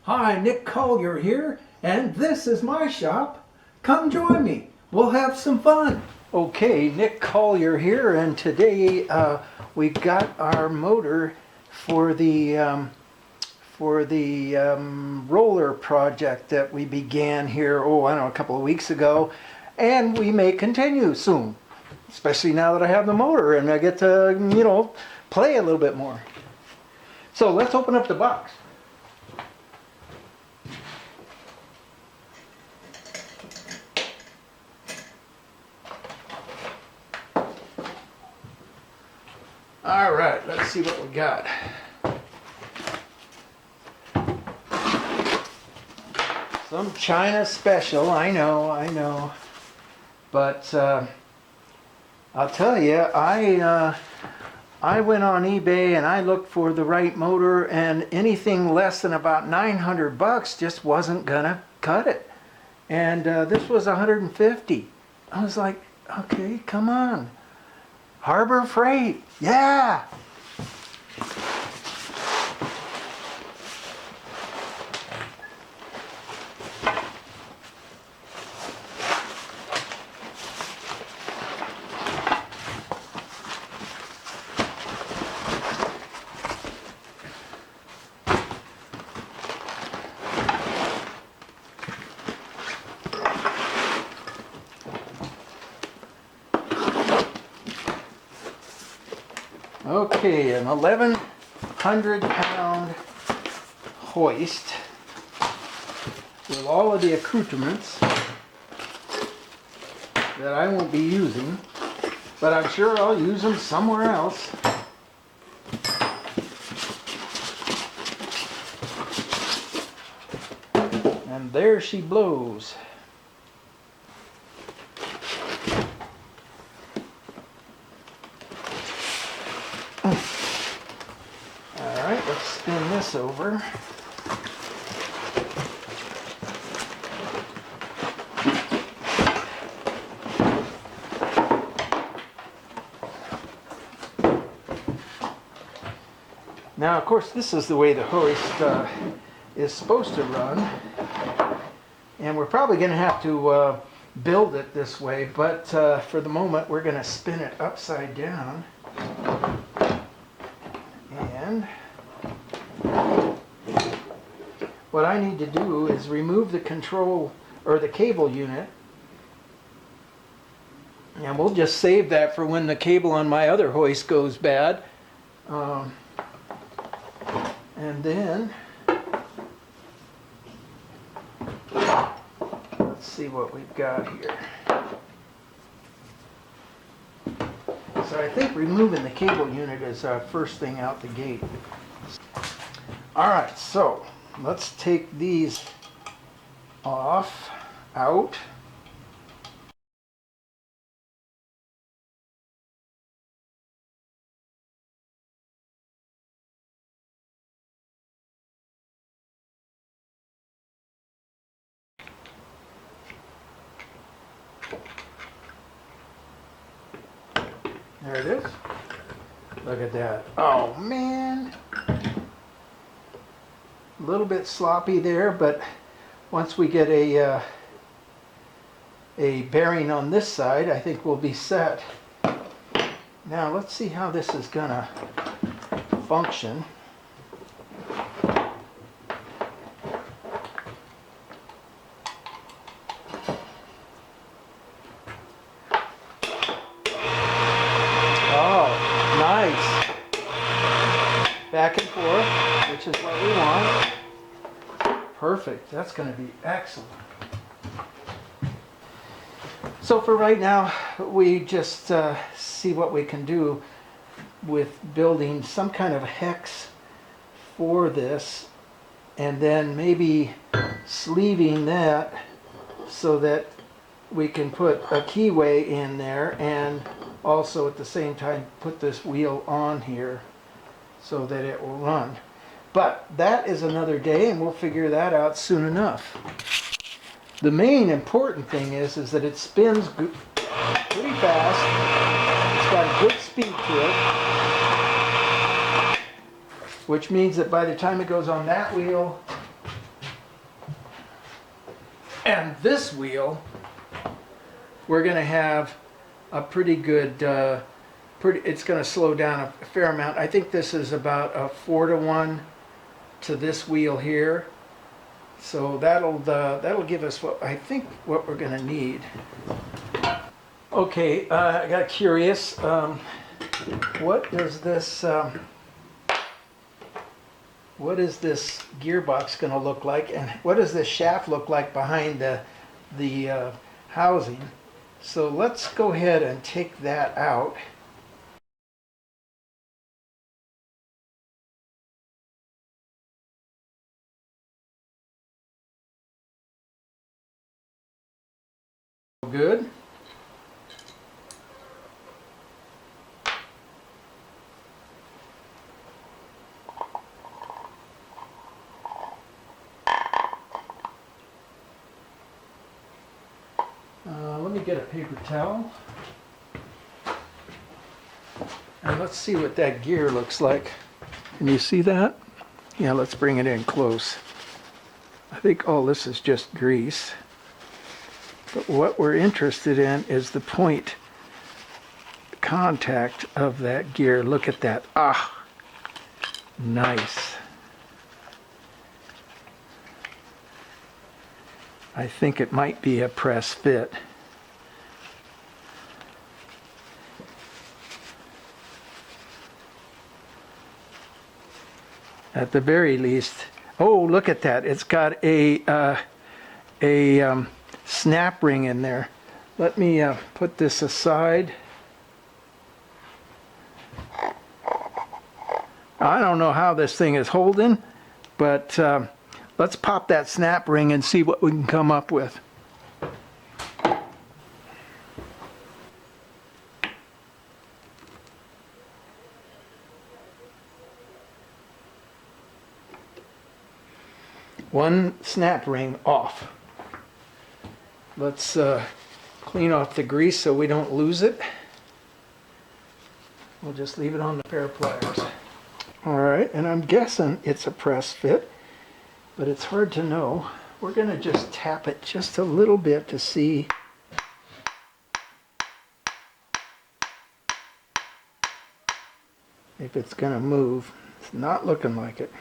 Hi, Nick Collier here, and this is my shop. Come join me. We'll have some fun. Okay, Nick Collier here, and today we got our motor for the roller project that we began here, I don't know, a couple of weeks ago, and we may continue soon, especially now that I have the motor and I get to, play a little bit more. So let's open up the box. All right, let's see what we got. Some China special, I know. But I'll tell you, I went on eBay and I looked for the right motor, and anything less than about $900 just wasn't gonna cut it. And this was $150. I was like, okay, come on. Harbor Freight, yeah! Okay, an 1,100-pound hoist with all of the accoutrements that I won't be using, but I'm sure I'll use them somewhere else. And there she blows. Alright, let's spin this over. Now, of course, this is the way the hoist is supposed to run. And we're probably going to have to build it this way, but for the moment we're going to spin it upside down. And what I need to do is remove the control or the cable unit, and we'll just save that for when the cable on my other hoist goes bad. And then let's see what we've got here. So I think removing the cable unit is our first thing out the gate. Alright, so let's take these out. There it is. Look at that. Oh man. A little bit sloppy there, but once we get a bearing on this side, I think we'll be set. Now let's see how this is gonna function. Back and forth, which is what we want. Perfect. That's going to be excellent. So for right now, we just see what we can do with building some kind of hex for this, and then maybe sleeving that so that we can put a keyway in there, and also at the same time put this wheel on here so that it will run. But that is another day, and we'll figure that out soon enough. The main important thing is that it spins pretty fast. It's got a good speed to it, which means that by the time it goes on that wheel And this wheel, we're going to have a pretty good, it's going to slow down a fair amount. I think this is about a 4-to-1 to this wheel here. So that'll give us what I think what we're going to need. Okay, I got curious. What is this gearbox going to look like, and what does this shaft look like behind the housing? So let's go ahead and take that out. Good. Let me get a paper towel. And let's see what that gear looks like. Can you see that? Yeah, let's bring it in close. I think all this is just grease. But what we're interested in is the point contact of that gear. Look at that. Ah, nice. I think it might be a press fit. At the very least. Oh, look at that. It's got a snap ring in there. Let me put this aside. I don't know how this thing is holding, but let's pop that snap ring and see what we can come up with. One snap ring off. Let's clean off the grease so we don't lose it. We'll just leave it on the pair of pliers. All right, and I'm guessing it's a press fit, but it's hard to know. We're going to just tap it just a little bit to see. If it's going to move. It's not looking like it.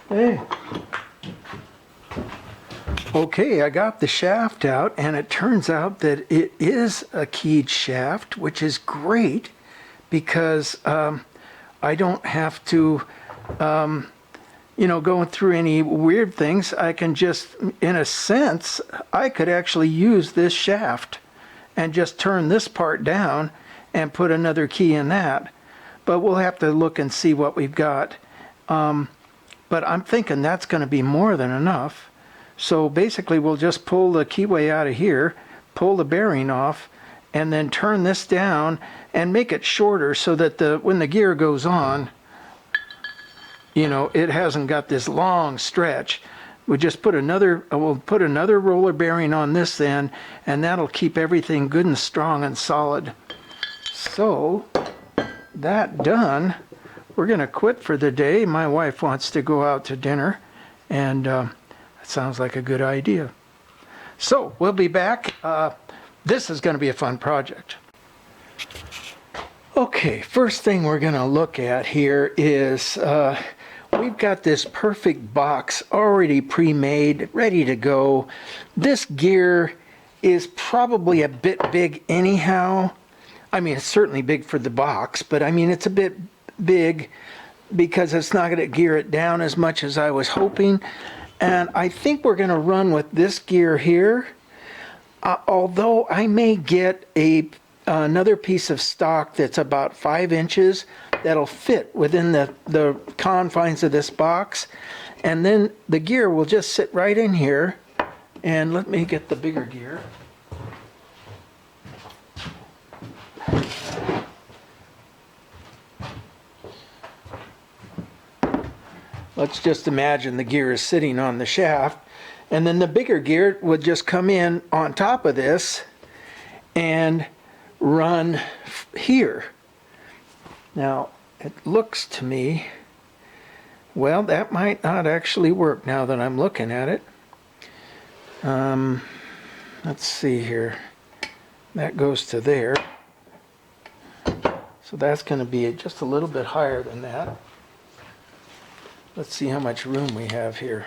Hey. Okay, I got the shaft out, and it turns out that it is a keyed shaft, which is great because I don't have to, going through any weird things. I can just, in a sense, I could actually use this shaft and just turn this part down and put another key in that. But we'll have to look and see what we've got. But I'm thinking that's going to be more than enough. So basically we'll just pull the keyway out of here, pull the bearing off, and then turn this down and make it shorter so that when the gear goes on, it hasn't got this long stretch. We'll put another roller bearing on this end, and that'll keep everything good and strong and solid. So that done. We're going to quit for the day. My wife wants to go out to dinner, and that sounds like a good idea. So we'll be back. This is going to be a fun project. Okay, first thing we're going to look at here is we've got this perfect box already pre-made, ready to go. This gear is probably a bit big anyhow. I mean, it's certainly big for the box, but I mean, it's a bit big because it's not going to gear it down as much as I was hoping. And I think we're going to run with this gear here. Although I may get another piece of stock that's about 5 inches that'll fit within the confines of this box. And then the gear will just sit right in here. And let me get the bigger gear. Let's just imagine the gear is sitting on the shaft, And then the bigger gear would just come in on top of this and run here. Now, it looks to me, well, that might not actually work now that I'm looking at it. Let's see here. That goes to there. So that's going to be just a little bit higher than that. Let's see how much room we have here.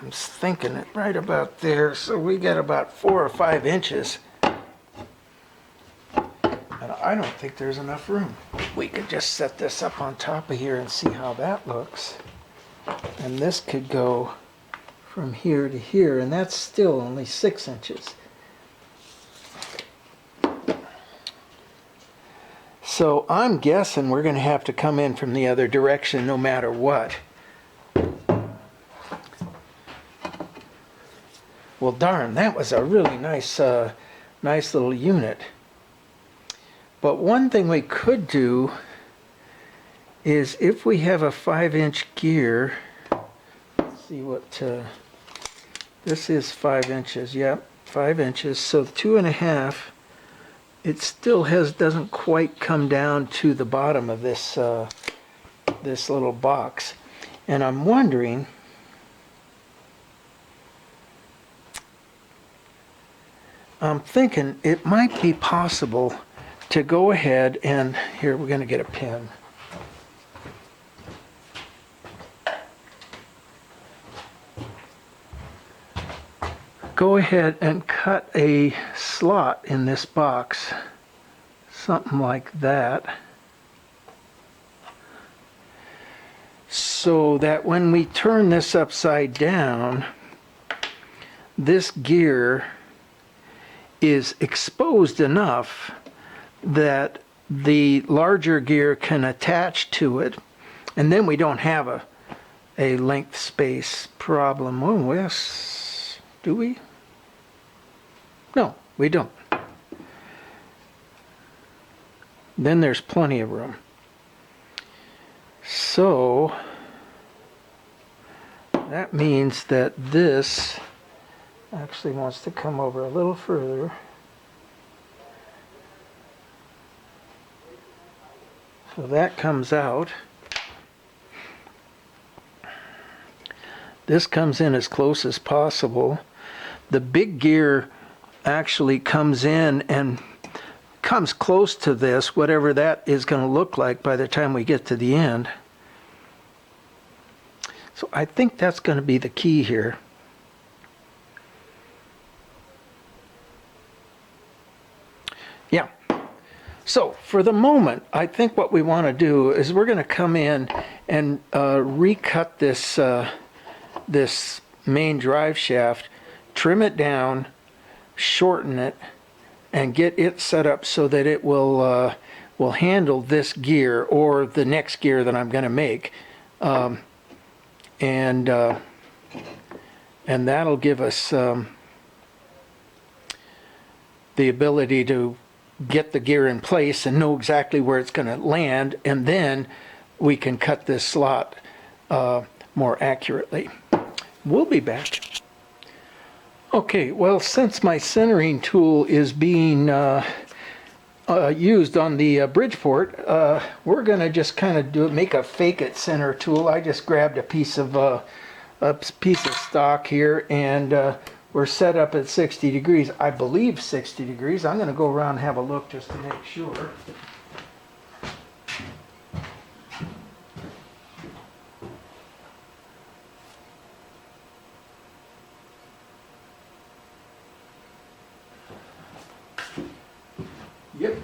I'm thinking it right about there. So we got about 4 or 5 inches. And I don't think there's enough room. We could just set this up on top of here and see how that looks. And this could go from here to here, and that's still only 6 inches. So I'm guessing we're going to have to come in from the other direction no matter what. Well, darn, that was a really nice little unit. But one thing we could do is if we have a 5-inch gear, let's see what, this is 5 inches, yep, 5 inches, so 2.5, it still doesn't quite come down to the bottom of this, this little box. And I'm wondering, I'm thinking it might be possible to go ahead and, here we're going to get a pen. Go ahead and cut a slot in this box, something like that, so that when we turn this upside down, this gear is exposed enough that the larger gear can attach to it, and then we don't have a length space problem. Oh, yes, do we? No, we don't. Then there's plenty of room. So that means that this actually wants to come over a little further. So that comes out. This comes in as close as possible. The big gear actually comes in and comes close to this, whatever that is going to look like by the time we get to the end. So I think that's going to be the key here. Yeah. So for the moment, I think what we want to do is we're going to come in and recut this this main drive shaft, trim it down, shorten it, and get it set up so that it will handle this gear or the next gear that I'm going to make, and that'll give us the ability to get the gear in place and know exactly where it's going to land, and then we can cut this slot more accurately. We'll be back. Okay, well, since my centering tool is being used on the Bridgeport, we're going to just kind of make a fake it center tool. I just grabbed a piece of stock here, and we're set up at 60 degrees. I believe 60 degrees. I'm going to go around and have a look just to make sure. Yep.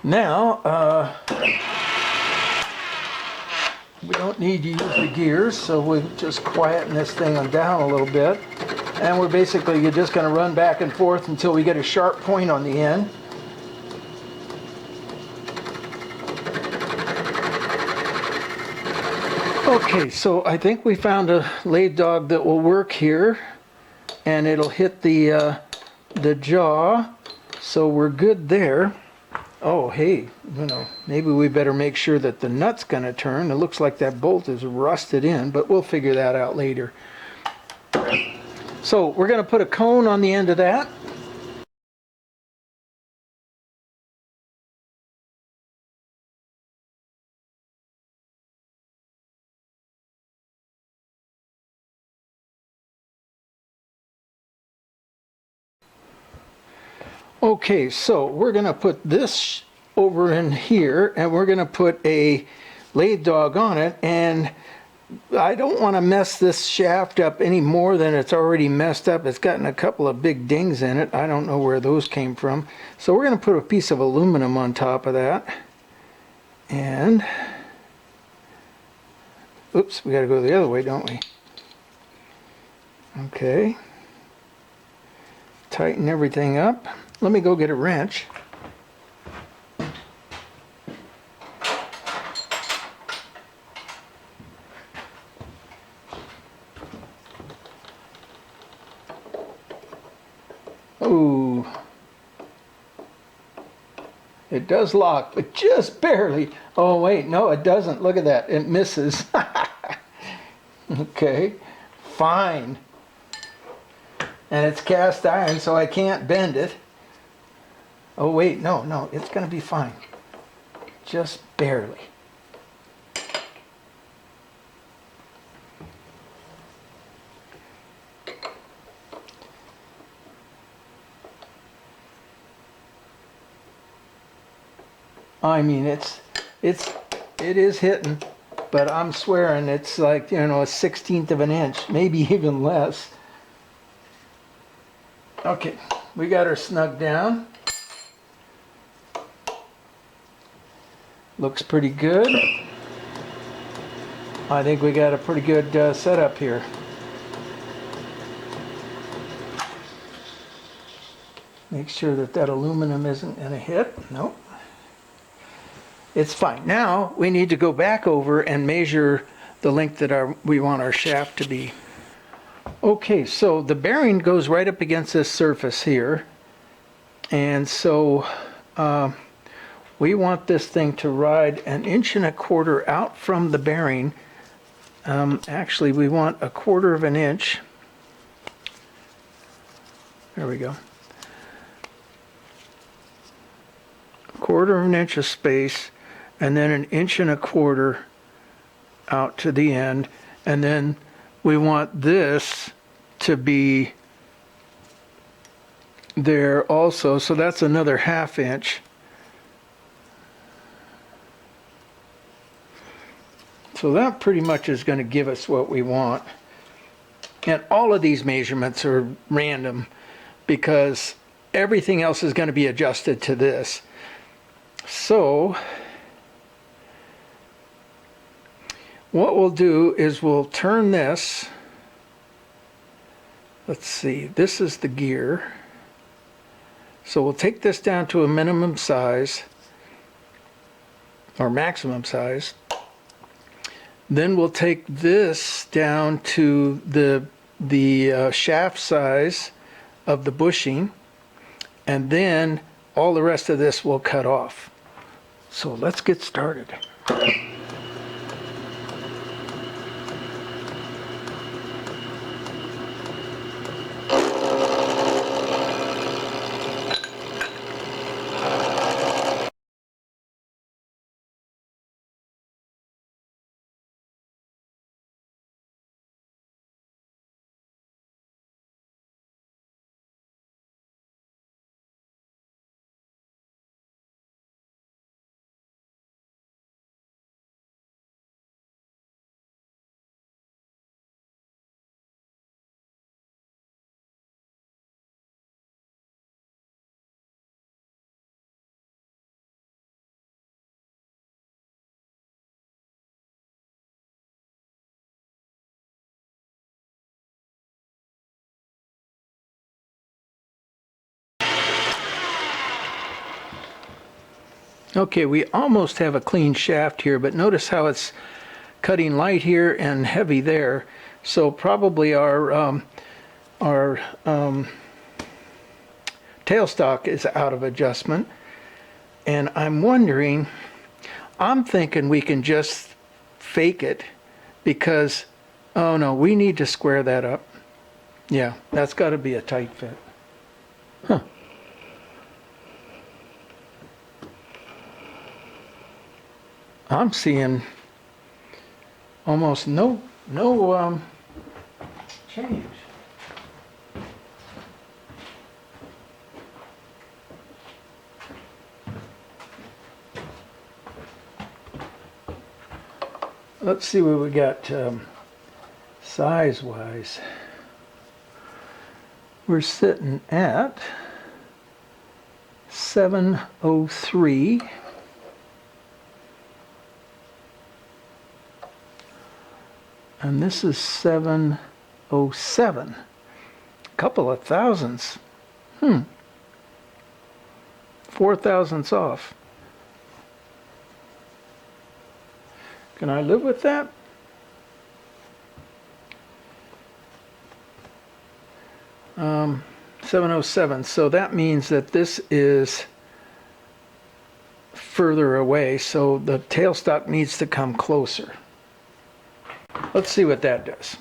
Now, we don't need to use the gears, so we'll just quieten this thing down a little bit. And we're basically just going to run back and forth until we get a sharp point on the end. Okay, so I think we found a lathe dog that will work here, and it'll hit the jaw, so we're good there. Oh, hey, maybe we better make sure that the nut's gonna turn. It looks like that bolt is rusted in, but we'll figure that out later. So we're gonna put a cone on the end of that. Okay, so we're gonna put this over in here, and we're gonna put a lathe dog on it, and I don't want to mess this shaft up any more than it's already messed up. It's gotten a couple of big dings in it. I don't know where those came from. So we're going to put a piece of aluminum on top of that. And, oops, we got to go the other way, don't we? Okay. Tighten everything up. Let me go get a wrench. Ooh. It does lock, but just barely. Oh, wait, no, it doesn't. Look at that. It misses. Okay, fine. And it's cast iron, so I can't bend it. Oh, wait, no, it's going to be fine. Just barely. I mean, it is hitting, but I'm swearing it's like, a 1/16 of an inch, maybe even less. Okay, we got her snug down. Looks pretty good. I think we got a pretty good setup here. Make sure that aluminum isn't going to hit. Nope. It's fine. Now we need to go back over and measure the length that we want our shaft to be. Okay, so the bearing goes right up against this surface here. And so we want this thing to ride 1.25 inches out from the bearing. Actually, we want 1/4 inch. There we go. 1/4 inch of space, and then 1.25 inches out to the end. And then we want this to be there also, so that's another 1/2 inch. So that pretty much is going to give us what we want. And all of these measurements are random because everything else is going to be adjusted to this. So what we'll do is we'll turn this. Let's see, this is the gear. So we'll take this down to a minimum size or maximum size. Then we'll take this down to the shaft size of the bushing, and then all the rest of this will cut off. So let's get started. Okay, we almost have a clean shaft here, but notice how it's cutting light here and heavy there. So probably our tailstock is out of adjustment. And I'm wondering, I'm thinking we can just fake it because, oh no, we need to square that up. Yeah, that's got to be a tight fit. Huh. I'm seeing almost no change. Let's see what we got size-wise. We're sitting at 703. And this is 707. A couple of thousandths. 4 thousandths off. Can I live with that? Um, 707. So that means that this is further away, so the tailstock needs to come closer. Let's see what that does.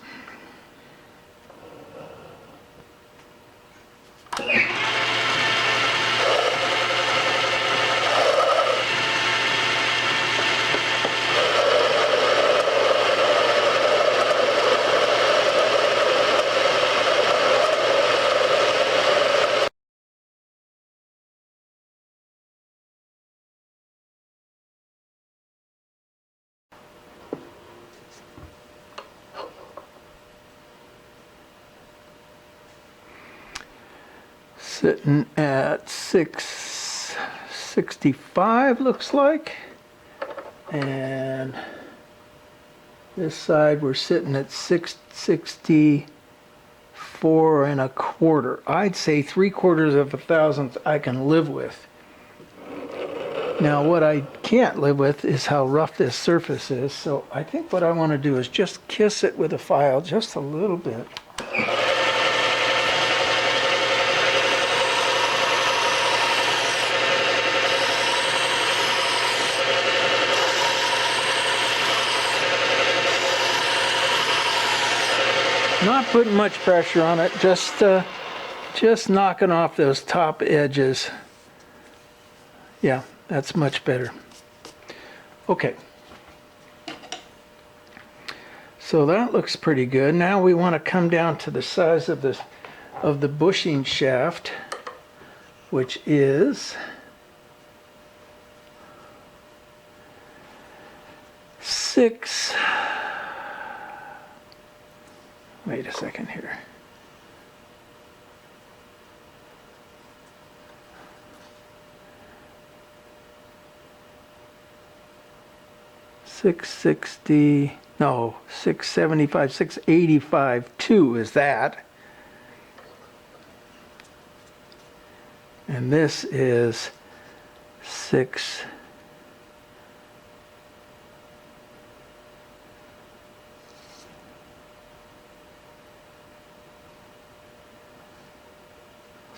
Sitting at 665 looks like, and this side we're sitting at 664 1/4. I'd say 3/4 of a thousandth I can live with. Now what I can't live with is how rough this surface is, so I think what I want to do is just kiss it with a file just a little bit. Not putting much pressure on it, just knocking off those top edges. Yeah, that's much better. Okay. So that looks pretty good. Now we want to come down to the size of the bushing shaft, which is 6. Wait a second here. $660, no, $675, $685, 2 is that. And this is 6.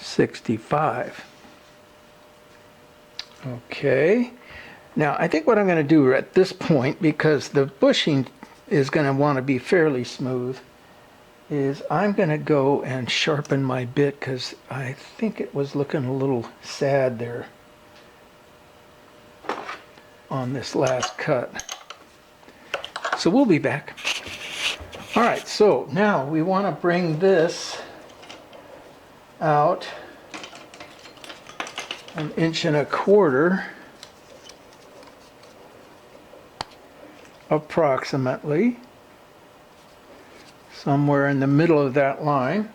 $65. Okay. Now I think what I'm going to do at this point, because the bushing is going to want to be fairly smooth, is I'm going to go and sharpen my bit because I think it was looking a little sad there on this last cut. So we'll be back. All right, so now we want to bring this out 1.25 inches approximately, somewhere in the middle of that line.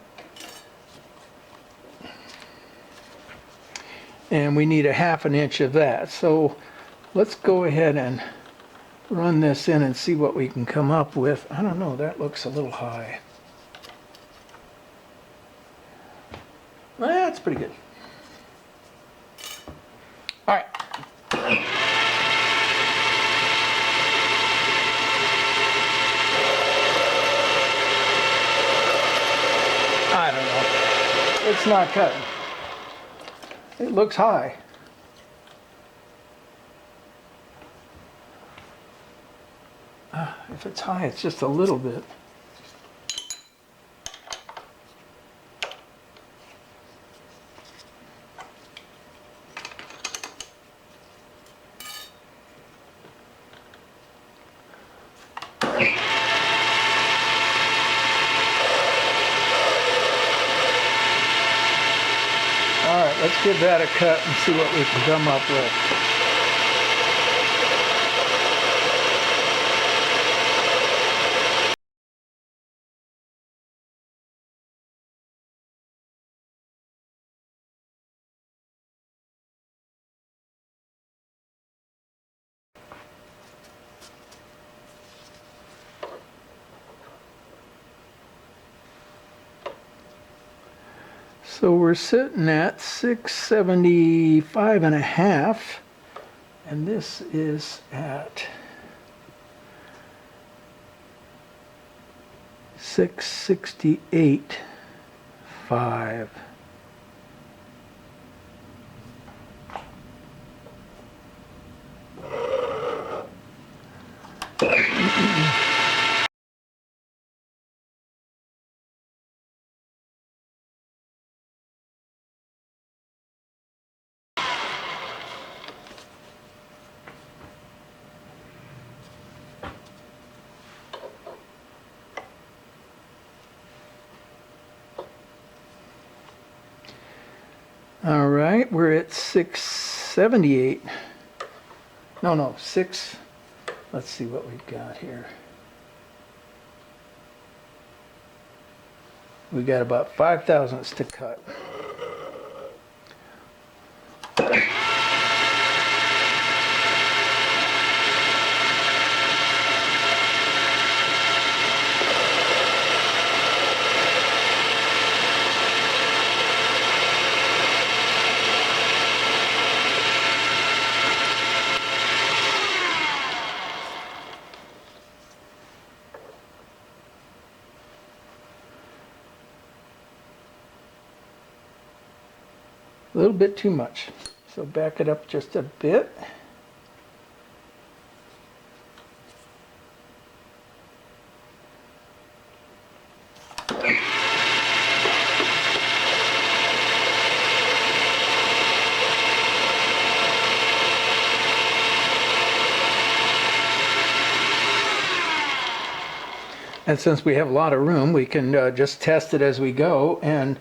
And we need 1/2 inch of that. So let's go ahead and run this in and see what we can come up with. I don't know, that looks a little high. Well, that's pretty good. All right. I don't know. It's not cutting. It looks high. If it's high, it's just a little bit. All right, let's give that a cut and see what we can come up with. So we're sitting at 675 and a half, and this is at 668.5. All right, we're at 678. No, 6. Let's see what we've got here. We got about 5 thousandths to cut. A little bit too much. So back it up just a bit. And since we have a lot of room, we can just test it as we go and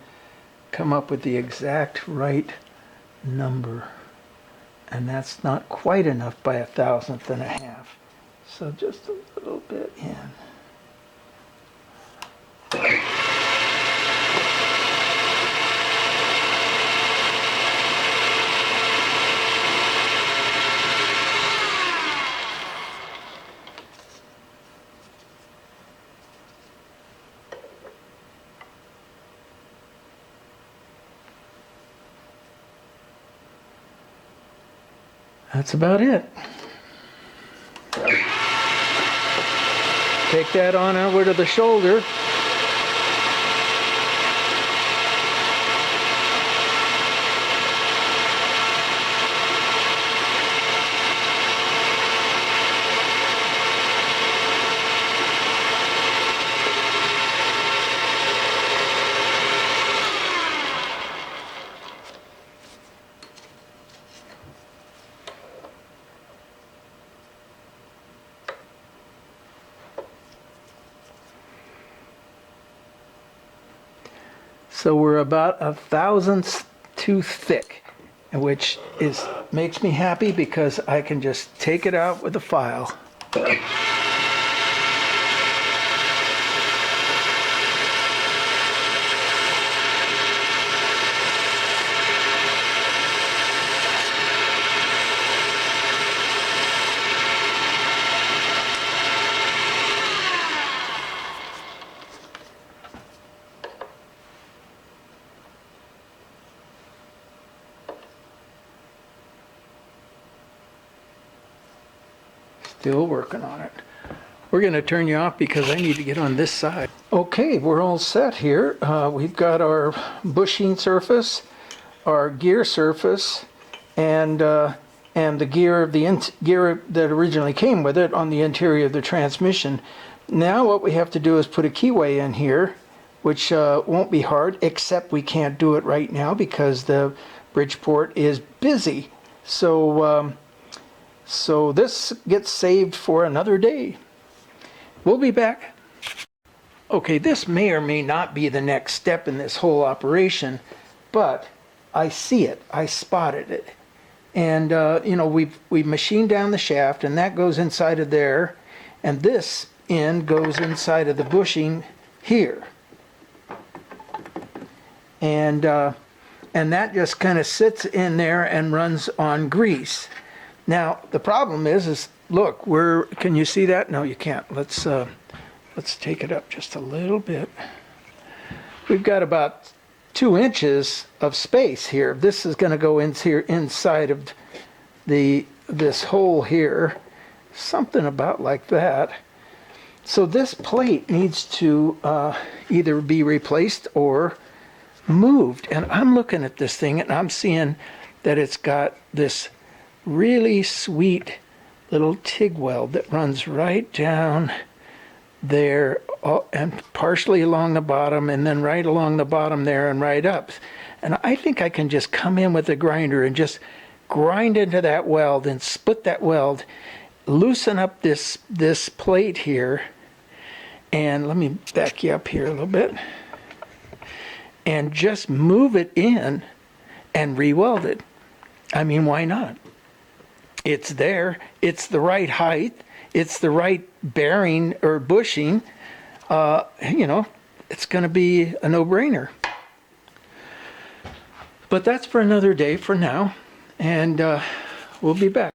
come up with the exact right number. And that's not quite enough by 1 thousandth and a half. So just a little bit in. That's about it. Take that on over to the shoulder. So we're about 1 thousandth too thick, which makes me happy because I can just take it out with a file. Still working on it. We're going to turn you off because I need to get on this side. Okay, we're all set here. We've got our bushing surface, our gear surface, and and the gear, gear that originally came with it on the interior of the transmission. Now what we have to do is put a keyway in here, which won't be hard, except we can't do it right now because the Bridgeport is busy. So, so this gets saved for another day. We'll be back. Okay, this may or may not be the next step in this whole operation, but I see it, I spotted it. And you know, we've machined down the shaft, and that goes inside of there, and this end goes inside of the bushing here. And that just kind of sits in there and runs on grease. Now the problem is look, can you see that? No, you can't. Let's take it up just a little bit. We've got about 2 inches of space here. This is going to go in here inside of this hole here, something about like that. So this plate needs to either be replaced or moved. And I'm looking at this thing and I'm seeing that it's got this really sweet little TIG weld that runs right down there and partially along the bottom, and then right along the bottom there and right up. And I think I can just come in with a grinder and just grind into that weld and split that weld, loosen up this plate here, and let me back you up here a little bit, and just move it in and re-weld it. I mean, why not? It's there, it's the right height, it's the right bearing or bushing, you know, it's going to be a no-brainer. But that's for another day for now, and we'll be back.